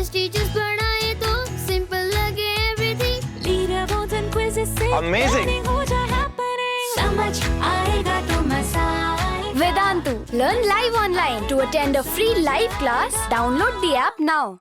English teachers पढ़ाए तो simple लगे everything. Leaderboards and quizzes से Amazing. learning हो जाए happening. समझ आएगा तो मजा आएगा. Vedantu. Learn live online. To attend a free live class, download the app now.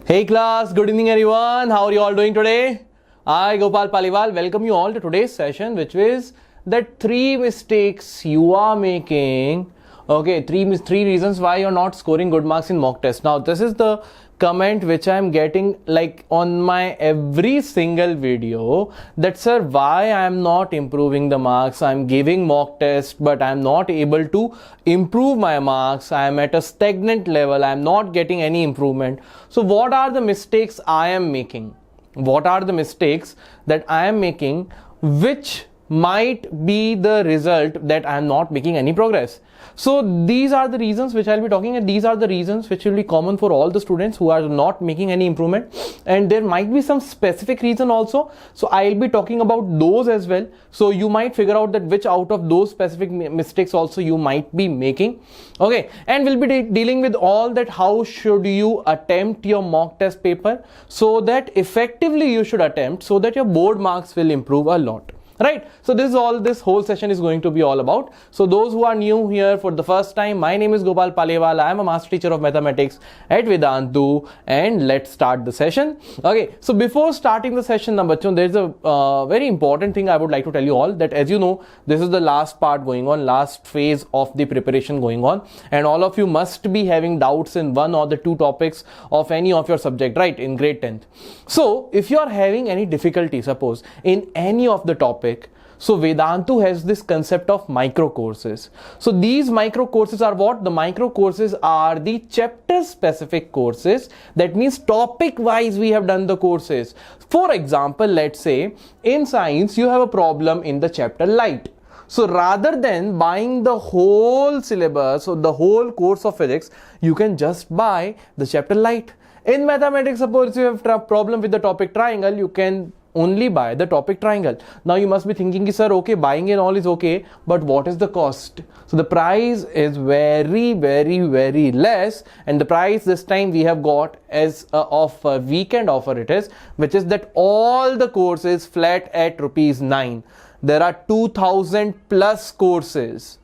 Hey class, good evening everyone. How are you all doing today? I, Gopal welcome you all to today's session, which is that 3 mistakes you are making. Okay, three reasons why you're not scoring good marks in mock test. Now, this is the comment which I'm getting like on my every single video, that sir, why I'm not improving the marks? I'm giving mock test, but I'm not able to improve my marks. I'm at a stagnant level. I'm not getting any improvement. So what are the mistakes I am making? What are the mistakes that I am making which might be the result that I am not making any progress? So these are the reasons which I'll be talking, and these are the reasons which will be common for all the students who are not making any improvement, and there might be some specific reason also. So I'll be talking about those as well. So you might figure out that which out of those specific mistakes also you might be making. Okay, and we'll be dealing with all that. How should you attempt your mock test paper so that effectively you should attempt, so that your board marks will improve a lot. Right, so this is all this whole session is going to be all about. So those who are new here for the first time, my name is Gopal. I am a master teacher of mathematics at Vedantu, and let's start the session. Okay, so before starting the session, there's a very important thing I would like to tell you all, that as you know, this is the last part going on, last phase of the preparation going on, and all of you must be having doubts in one or the two topics of any of your subject, right, in grade 10th. So if you are having any difficulty, suppose in any of the topic, so Vedantu has this concept of micro courses. So these micro courses are what? The micro courses are the chapter specific courses. That means topic wise we have done the courses. For example, let's say in science you have a problem in the chapter light. So rather than buying the whole syllabus or the whole course of physics, you can just buy the chapter light. In mathematics, suppose you have a problem with the topic triangle, you can only buy the topic triangle. Now you must be thinking, sir, okay, buying it all is okay, but what is the cost? So the price is very less, and the price this time we have got as of a weekend offer it is, which is that all the courses flat at ₹9. There are 2000 plus courses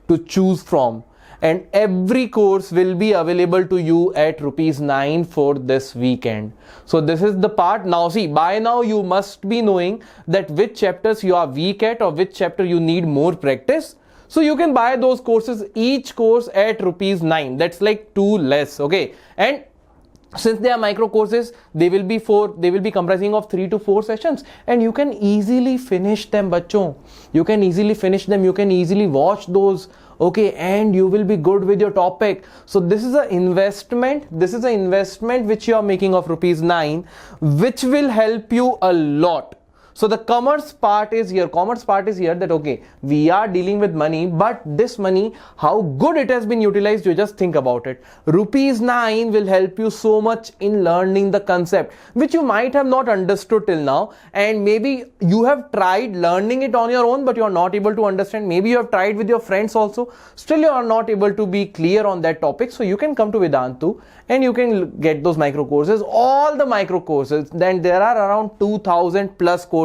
to choose from, and every course will be available to you at ₹9 for this weekend. So this is the part. Now see, by now you must be knowing that which chapters you are weak at or which chapter you need more practice. So you can buy those courses, each course at ₹9. That's like 2 less. Okay, and since they are micro courses, they will be comprising of 3 to 4 sessions, and you can easily finish them, bachon. You can easily finish them. You can easily watch those. Okay, and you will be good with your topic. So this is an investment. This is an investment which you are making of ₹9, which will help you a lot. So the commerce part is here. That okay, we are dealing with money, but this money, how good it has been utilized, you just think about it. ₹9 will help you so much in learning the concept, which you might have not understood till now, and maybe you have tried learning it on your own, but you are not able to understand. Maybe you have tried with your friends also, still you are not able to be clear on that topic. So you can come to Vedantu and you can get those micro courses, all the micro courses. Then there are around 2000 plus courses.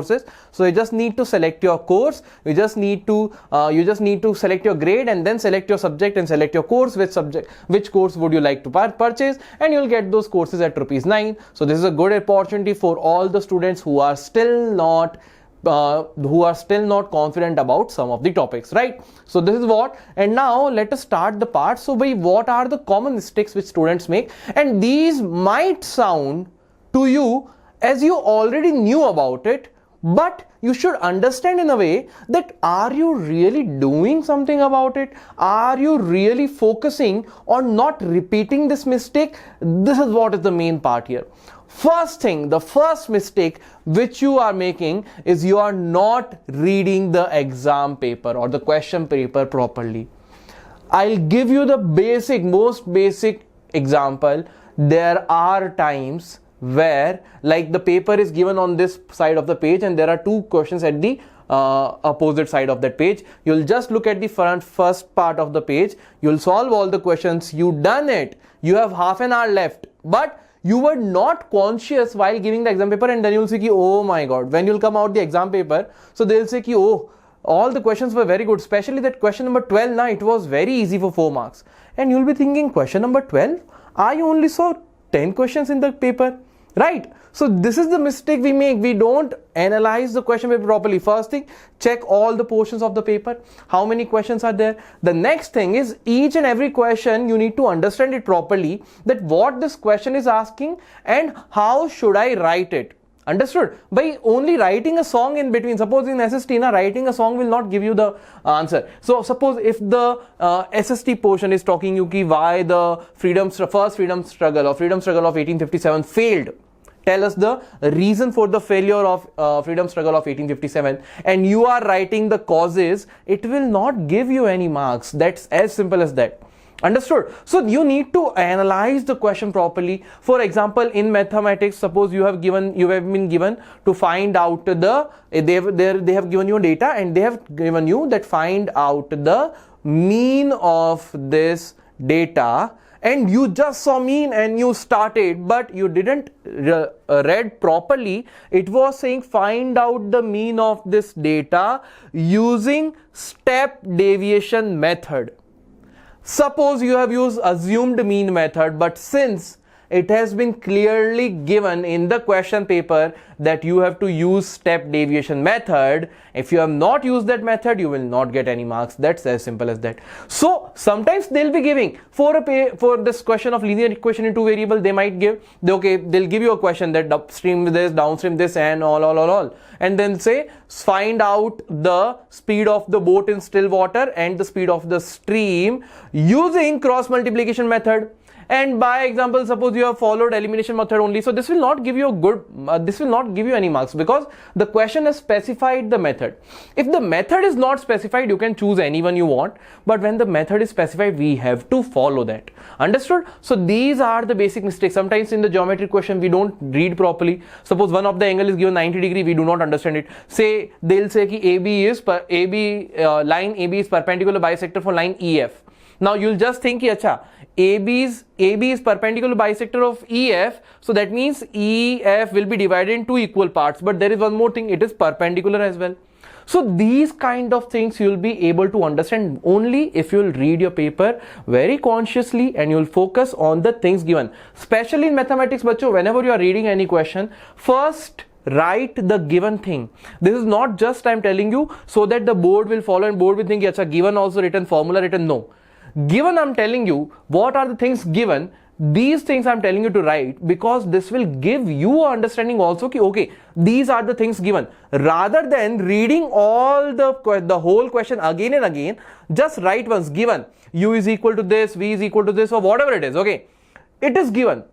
So you just need to select your course, you just need to select your grade, and then select your subject and select your course, which course would you like to purchase, and you'll get those courses at ₹9. So this is a good opportunity for all the students who are still not confident about some of the topics, right? So this is what, and now let us start the part. So what are the common mistakes which students make? And these might sound to you as you already knew about it, but you should understand in a way that, are you really doing something about it? Are you really focusing on not repeating this mistake? This is what is the main part here. First thing, the first mistake which you are making is you are not reading the exam paper or the question paper properly. I'll give you the most basic example. There are times where, like, the paper is given on this side of the page and there are 2 questions at the opposite side of that page. You'll just look at the first part of the page. You'll solve all the questions. You done it. You have half an hour left, but you were not conscious while giving the exam paper, and then you'll see ki, oh my god, when you'll come out the exam paper, so they'll say ki, oh, all the questions were very good, especially that question number 12, it was very easy for 4 marks. And you'll be thinking, question number 12, I only saw 10 questions in the paper, right? So this is the mistake we make. We don't analyze the question paper properly. First thing, check all the portions of the paper. How many questions are there? The next thing is, each and every question you need to understand it properly, that what this question is asking and how should I write it. Understood? By only writing a song in between, suppose in SST, writing a song will not give you the answer. So suppose if the SST portion is talking you ki why the first freedom struggle of 1857 failed. Tell us the reason for the failure of freedom struggle of 1857, and you are writing the causes, it will not give you any marks. That's as simple as that. Understood? So you need to analyze the question properly. For example, in mathematics, suppose you have been given to find out they have given you data, and they have given you that find out the mean of this data, and you just saw mean and you started, but you didn't read properly. It was saying find out the mean of this data using step deviation method. Suppose you have used assumed mean method, but since it has been clearly given in the question paper that you have to use step deviation method, if you have not used that method, you will not get any marks. That's as simple as that. So sometimes they'll be giving for this question of linear equation in two variable, they might give, they'll give you a question that upstream this, downstream this, and all, and then say find out the speed of the boat in still water and the speed of the stream using cross multiplication method. And by example, suppose you have followed elimination method only, so this will not give you this will not give you any marks, because the question has specified the method. If the method is not specified, you can choose anyone you want, but when the method is specified, we have to follow that. Understood? So these are the basic mistakes. Sometimes in the geometry question, we don't read properly. Suppose one of the angle is given 90 degree, we do not understand it. Say they'll say ki line AB is perpendicular bisector for line EF. Now you'll just think ki acha, AB is perpendicular bisector of EF, so that means EF will be divided in two equal parts, but there is one more thing, it is perpendicular as well. So these kind of things you'll be able to understand only if you'll read your paper very consciously and you'll focus on the things given. Especially in mathematics, bacho, whenever you are reading any question, first write the given thing. This is not just I'm telling you so that the board will follow and board will think, acha, given also written, formula written. No. Given, I'm telling you what are the things given. These things I'm telling you to write, because this will give you understanding also ki, okay, these are the things given. Rather than reading all the whole question again and again, just write once given. U is equal to this, V is equal to this, or whatever it is. Okay, it is given.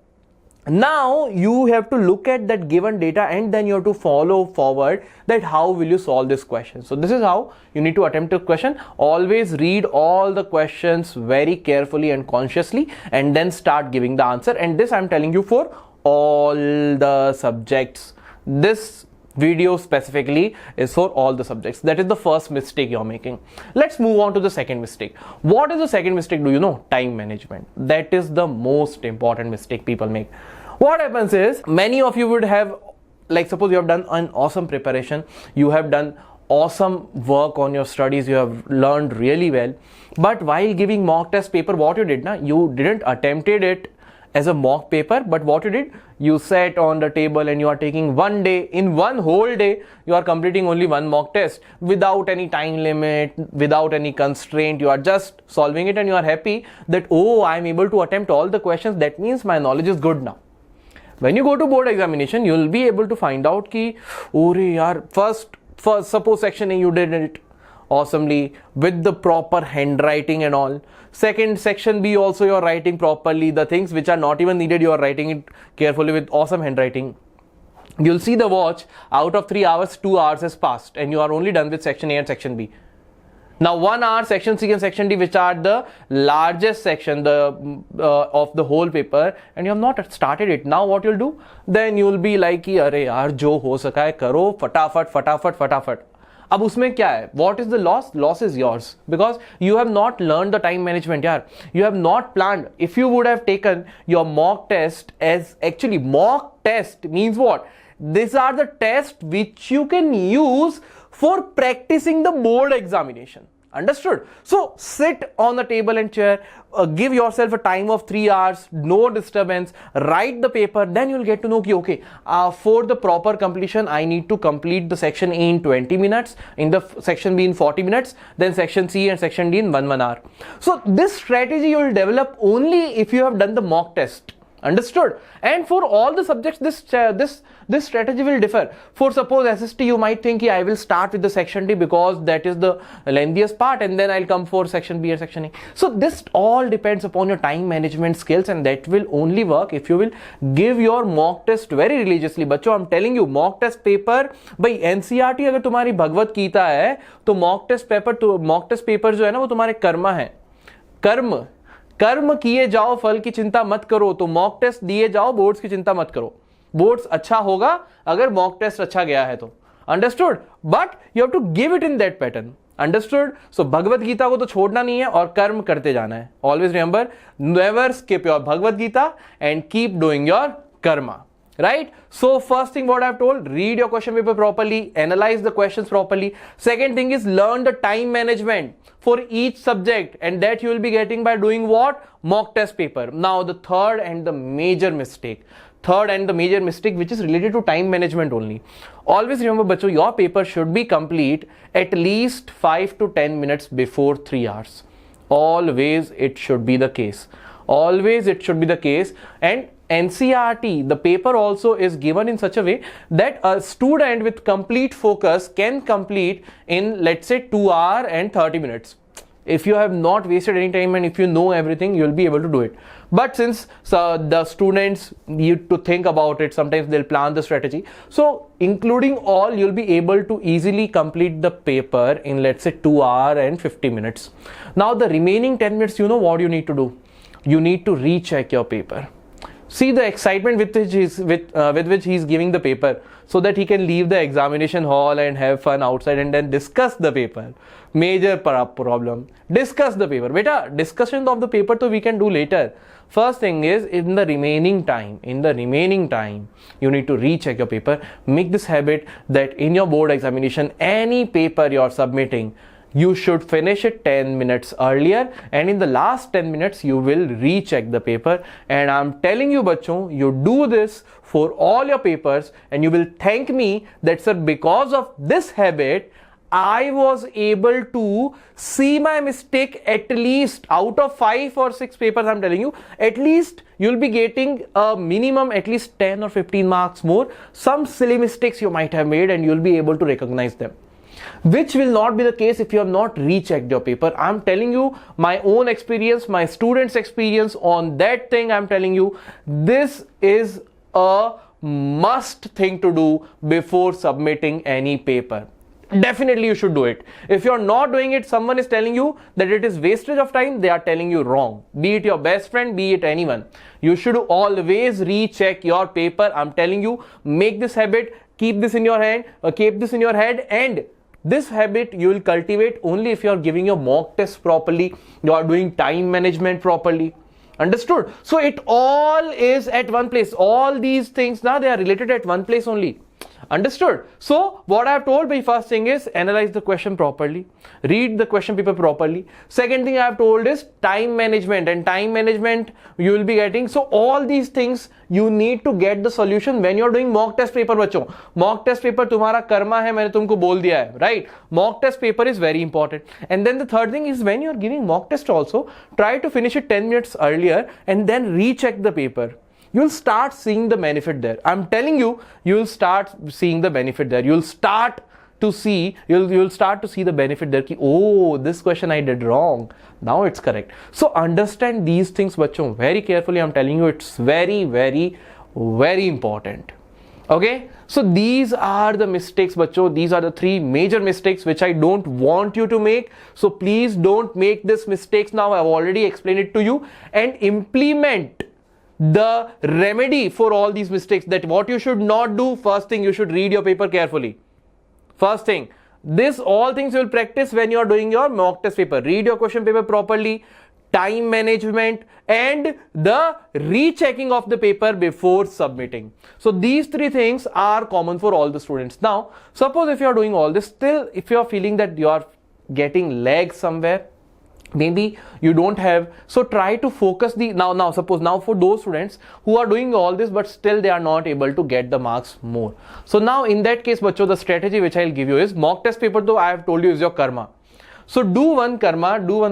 Now you have to look at that given data and then you have to follow forward that how will you solve this question. So this is how you need to attempt a question. Always read all the questions very carefully and consciously and then start giving the answer. And this I'm telling you for all the subjects. This video specifically is for all the subjects. That is the first mistake you're making. Let's move on to the second mistake. What is the second mistake? Do you know? Time management. That is the most important mistake people make. What happens is, many of you would have, like suppose you have done an awesome preparation, you have done awesome work on your studies, you have learned really well, but while giving mock test paper, what you did, you didn't attempted it as a mock paper, but what you did, you sat on the table and you are taking one day, in one whole day, you are completing only one mock test without any time limit, without any constraint. You are just solving it and you are happy that, oh, I am able to attempt all the questions. That means my knowledge is good now. When you go to board examination, you will be able to find out ki, oh, yaar, first suppose section A you did it awesomely with the proper handwriting and all. Second, section B also you are writing properly. The things which are not even needed, you are writing it carefully with awesome handwriting. You'll see the watch, out of 3 hours, 2 hours has passed and you are only done with section A and section B. Now 1 hour, section C and section D, which are the largest section of the whole paper, and you have not started it. Now what you'll do? Then you'll be like, arey yaar, jo ho saka hai karo, fatafat. अब उसमें क्या है, what is the loss? Loss is yours because you have not learned the time management यार, you have not planned. If you would have taken your mock test as, actually mock test means what? These are the tests which you can use for practicing the board examination. Understood? So sit on the table and chair, give yourself a time of 3 hours, no disturbance, write the paper, then you'll get to know, okay, for the proper completion, I need to complete the section A in 20 minutes, in the section B in 40 minutes, then section C and section D in 1 hour. So this strategy you will develop only if you have done the mock test. Understood? And for all the subjects, this strategy will differ. For suppose SST, you might think I will start with the section D because that is the lengthiest part, and then I'll come for section B or section A. So this all depends upon your time management skills, and that will only work if you will give your mock test very religiously. बच्चों, I'm telling you, mock test paper भाई NCERT अगर तुम्हारी भगवत गीता है तो mock test paper जो है ना वो तुम्हारे कर्मा है. कर्म किए जाओ, फल की चिंता मत करो. तो मॉक टेस्ट दिए जाओ, बोर्ड्स की चिंता मत करो. बोर्ड्स अच्छा होगा अगर मॉक टेस्ट अच्छा गया है तो. Understood? But you have to give it in that pattern. Understood? So Bhagavad Gita को तो छोड़ना नहीं है और कर्म करते जाना है. Always remember, never skip your Bhagavad Gita and keep doing your karma. Right? So first thing what I have told, read your question paper properly, analyze the questions properly. Second thing is learn the time management for each subject, and that you will be getting by doing what? Mock test paper. Now the third and the major mistake which is related to time management only. Always remember bachcho, your paper should be complete at least 5 to 10 minutes before 3 hours. Always it should be the case. And NCERT, the paper also is given in such a way that a student with complete focus can complete in, let's say, 2 hours and 30 minutes. If you have not wasted any time and if you know everything, you'll be able to do it. But since the students need to think about it, sometimes they'll plan the strategy. So including all, you'll be able to easily complete the paper in, let's say, 2 hours and 50 minutes. Now the remaining 10 minutes, you know what you need to do? You need to recheck your paper. See the excitement with which he is giving the paper, so that he can leave the examination hall and have fun outside and then discuss the paper. Major problem. Discuss the paper. Beta, discussion of the paper so we can do later. First thing is, in the remaining time, you need to recheck your paper. Make this habit that in your board examination, any paper you are submitting, you should finish it 10 minutes earlier, and in the last 10 minutes you will recheck the paper. And I'm telling you bachon, you do this for all your papers and you will thank me that, sir, because of this habit I was able to see my mistake at least out of 5 or 6 papers. I'm telling you, at least you'll be getting a minimum at least 10 or 15 marks more. Some silly mistakes you might have made and you'll be able to recognize them, which will not be the case if you have not rechecked your paper. I'm telling you my own experience, my students' experience on that thing. I'm telling you, this is a must thing to do before submitting any paper. Definitely you should do it. If you're not doing it, someone is telling you that it is wastage of time, they are telling you wrong. Be it your best friend, be it anyone. You should always recheck your paper. I'm telling you, make this habit, keep this in your hand, keep this in your head, and this habit you will cultivate only if you are giving your mock test properly, you are doing time management properly. Understood? So it all is at one place. All these things now, they are related at one place only. Understood? So what I have told, by first thing is analyze the question properly, read the question paper properly. Second thing I have told is time management, and time management you will be getting. So all these things you need to get the solution when you are doing mock test paper. बच्चों, mock test paper तुम्हारा कर्मा है, मैंने तुमको बोल दिया है, right? Mock test paper is very important. And then the third thing is, when you are giving mock test also, try to finish it 10 minutes earlier and then recheck the paper. You'll start seeing the benefit there. I'm telling you, you'll start seeing the benefit there. You'll start to see the benefit there. Ki, oh, this question I did wrong. Now it's correct. So understand these things, bachon, very carefully. I'm telling you, it's very, very, very important. Okay, so these are the mistakes, bachcho. These are the 3 major mistakes which I don't want you to make. So please don't make these mistakes now. I've already explained it to you, and implement the remedy for all these mistakes. That what you should not do. First thing, you should read your paper carefully. First thing, this all things you will practice when you are doing your mock test paper. Read your question paper properly, time management, and the rechecking of the paper before submitting. So these three things are common for all the students. Now suppose if you are doing all this, still if you are feeling that you are getting lag somewhere, maybe you don't have, so try to focus the suppose now for those students who are doing all this but still they are not able to get the marks more. So now in that case, bacho, the strategy which I'll give you is mock test paper, though I have told you is your karma. So do one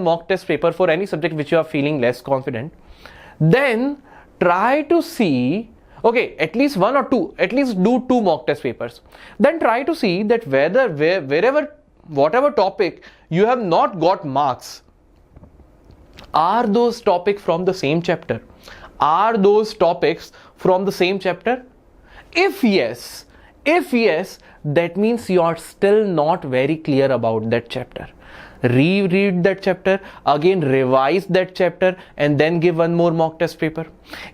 mock test paper for any subject which you are feeling less confident. Then try to see, okay, at least one or two, at least do 2 mock test papers. Then try to see that whatever topic you have not got marks, are those topics from the same chapter? Are those topics from the same chapter? If yes, that means you are still not very clear about that chapter. Reread that chapter, again revise that chapter, and then give one more mock test paper.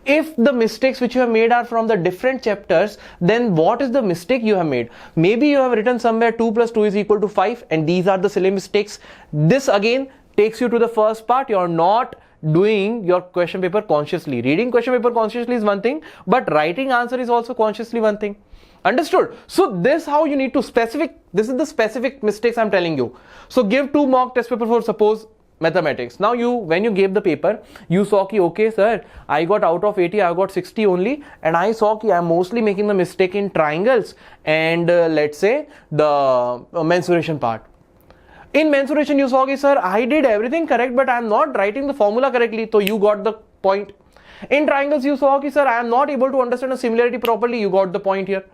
If the mistakes which you have made are from the different chapters, then what is the mistake you have made? Maybe you have written somewhere 2 plus 2 is equal to 5, and these are the silly mistakes. This again takes you to the first part. You are not doing your question paper consciously. Reading question paper consciously is one thing, but writing answer is also consciously one thing. Understood? So this how you need to this is the specific mistakes I'm telling you. So give 2 mock test paper for suppose mathematics. Now when you gave the paper, you saw ki okay sir, I got out of 80, I got 60 only, and I saw ki I'm mostly making the mistake in triangles and let's say the mensuration part. In mensuration you saw ki sir, I did everything correct but I am not writing the formula correctly, so you got the point. In triangles you saw ki sir, I am not able to understand the similarity properly, you got the point here.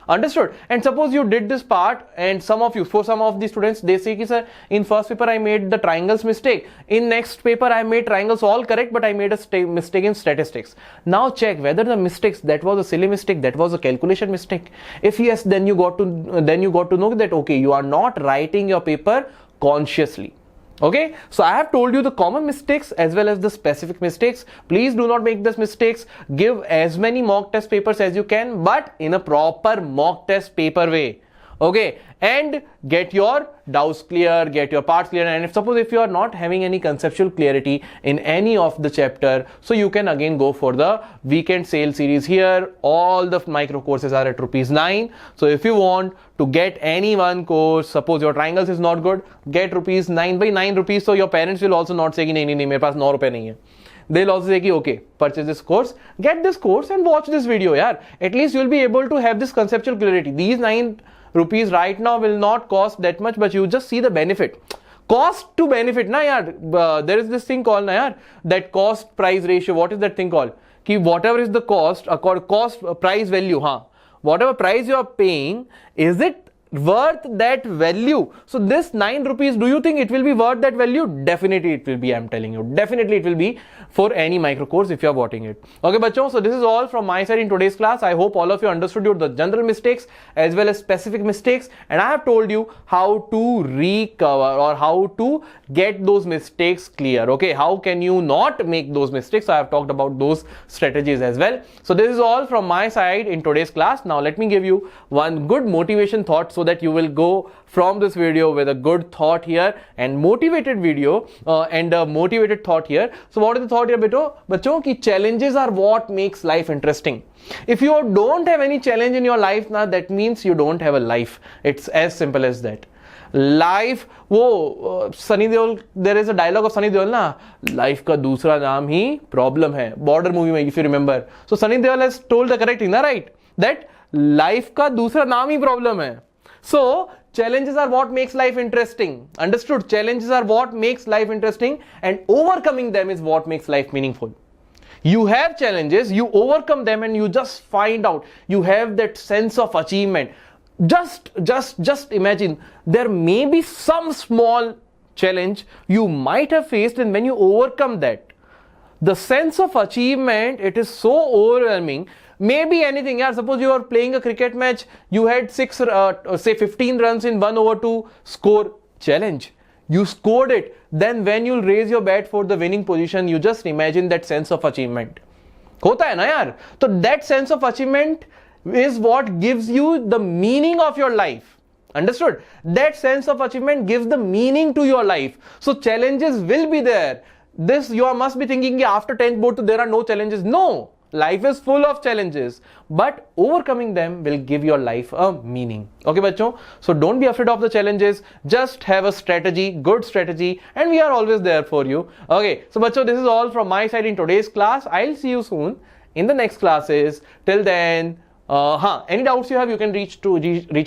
Understood? And suppose you did this part, and for some of the students, they say ki sir, in first paper I made the triangles mistake, in next paper I made triangles all correct but I made a mistake in statistics. Now check whether the mistakes, that was a silly mistake, that was a calculation mistake. If yes, then you got to know that okay, you are not writing your paper consciously. Okay, so I have told you the common mistakes as well as the specific mistakes. Please do not make these mistakes. Give as many mock test papers as you can, but in a proper mock test paper way. Okay, and get your doubts clear, get your parts clear, and if you are not having any conceptual clarity in any of the chapter, so you can again go for the weekend sale series here. All the micro courses are at ₹9. So if you want to get any one course, suppose your triangles is not good, get ₹9 by 9 rupees. So your parents will also not say ki nahi mere paas 9 rupees nahi hai. They'll also say ki okay, purchase this course, get this course and watch this video yaar. At least you'll be able to have this conceptual clarity. These 9 rupees right now will not cost that much, but you just see the benefit. Cost to benefit na yaar. There is this thing called na yaar, that cost price ratio. What is that thing called? Ki whatever is the cost price value, whatever price you are paying, is it worth that value? So this 9 rupees, do you think it will be worth that value? Definitely it will be, I'm telling you. Definitely it will be for any micro course if you are watching it. Okay, bachon, so this is all from my side in today's class. I hope all of you understood the general mistakes as well as specific mistakes, and I have told you how to recover or how to get those mistakes clear. Okay, how can you not make those mistakes? So I have talked about those strategies as well. So this is all from my side in today's class. Now let me give you one good motivation thought so that you will go from this video with a good thought here and motivated video and a motivated thought here. So what is the thought here, bachon? Ki challenges are what makes life interesting. If you don't have any challenge in your life now, that means you don't have a life. It's as simple as that. Life, Sunny Deol, there is a dialogue of Sunny Deol na, life ka dusra naam hi problem hai. Border movie mein, if you remember. So Sunny Deol has told the correct thing, na, right? That life ka dusra naam hi problem hai. So challenges are what makes life interesting. Understood? Challenges are what makes life interesting, and overcoming them is what makes life meaningful. You have challenges, you overcome them, and you just find out, you have that sense of achievement. Just imagine, there may be some small challenge you might have faced, and when you overcome that, the sense of achievement, it is so overwhelming. Maybe anything, yeah. Suppose you are playing a cricket match, you had 15 runs in 1 over 2 score. Challenge. You scored it. Then when you raise your bat for the winning position, you just imagine that sense of achievement. Hota hai na yaar? So that sense of achievement is what gives you the meaning of your life. Understood? That sense of achievement gives the meaning to your life. So challenges will be there. This you must be thinking after 10th board there are no challenges. No, life is full of challenges, but overcoming them will give your life a meaning. Okay, bachcho? So don't be afraid of the challenges. Just have a strategy, good strategy, and we are always there for you. Okay, so bachcho, this is all from my side in today's class. I'll see you soon in the next classes. Till then, any doubts you have, you can reach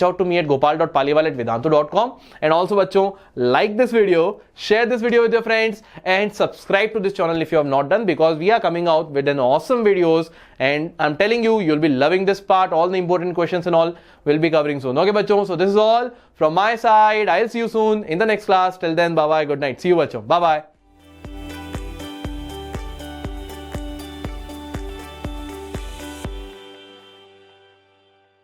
out to me at gopal.paliwal@vedantu.com. And also bachcho, like this video, share this video with your friends, and subscribe to this channel if you have not done, because we are coming out with an awesome videos, and I'm telling you, you'll be loving this part. All the important questions and all will be covering soon. Okay bachcho, so this is all from my side. I'll see you soon in the next class. Till then, bye bye, good night. See you bachcho, bye bye.